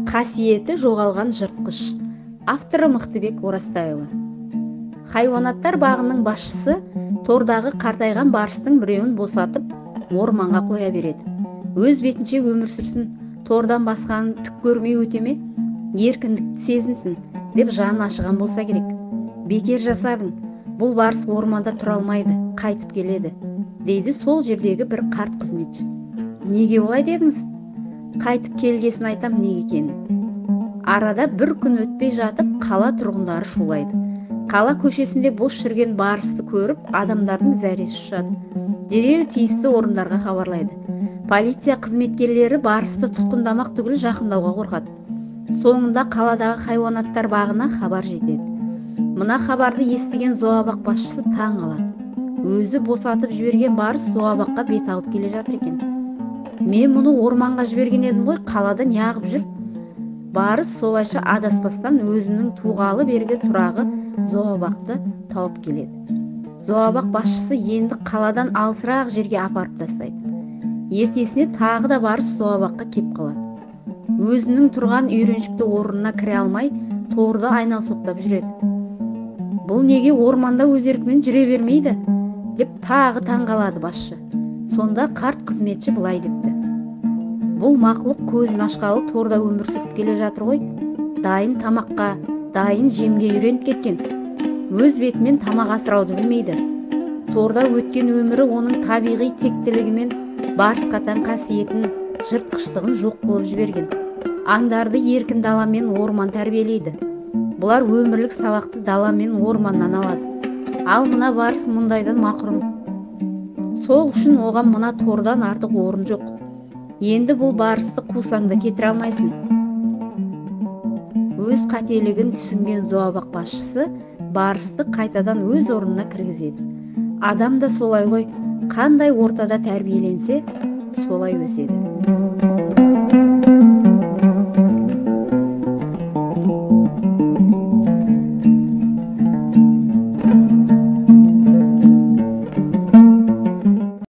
Қасиеті жоғалған жыртқыш. Авторы Мықтыбек Оразтайұлы. Хайуанаттар бағының басшысы тордағы қартайған барыстың біреуін босатып, орманға қоя береді. Өз бетінше өмір сүрсін, тордан басқанын түк көрмей өтеме, еркіндікті сезінсін деп жанын ашыған болса керек. Бекер жасадың, бұл барыс орманда тұра алмайды, қайтып келеді, дейді сол жердегі бір қарт қызметші. Неге олай дедіңіз? Қайтып келгесін айтам неге екенін. Арада бір күн өтпей жатып, қала тұрғындары шулайды. Қала көшесінде бос жүрген барысты көріп, адамдардың зәресі ұшады. Дереу тиісті орындарға хабарлайды. Полиция қызметкерлері барысты тұтқындамақ түгіл жақындауға қорқады. Соңында қаладағы хайуанаттар бағына хабар жетеді. Мына хабарды естіген зообақ басшысы таң қалады. Өзі босатып жіберген барыс зообаққа бет алып келе жатыр екен. Мен мұны орманға жіберген едім ғой, қалада неғып жүр? Барыс солайша адаспастан өзінің туғалы бергі тұрағы зообақты тауып келеді. Зообақ басшысы енді қаладан алысырақ жерге апарып тастайды. Ертесіне тағы да барыс зообаққа кеп қалады. Өзінің тұрған үйреншікті орнына кіре алмай, торды айналсоқтап жүреді. Бұл неге орманда өз еркімен жүре бермейді? Деп тағы таңғалады басшы. Сонда қарт қызметші былай депті: бұл мақұлық көзін ашқалы торда өмір сүріп келе жатыр ғой. Дайын тамаққа, дайын жемге үйреніп кеткен. Өз бетімен тамақ асырауды білмейді. Торда өткен өмірі оның табиғи тектілігімен барысқа тән қасиетін, жыртқыштығын жоқ қылып жіберген. Аңдарды еркін дала мен орман тәрбиелейді. Бұлар өмірлік сабақты дала мен орманнан алады. Ал мына барыс мұндайдан мақұрым. Сол үшін оған мына тордан артық орын жоқ. Енді бұл барысты қусаңда кетіре алмайсың. Өз қателігін түсінген зообақ басшысы барысты қайтадан өз орнына кіргізеді. Адам да солай ғой, қандай ортада тәрбиеленсе, солай өседі.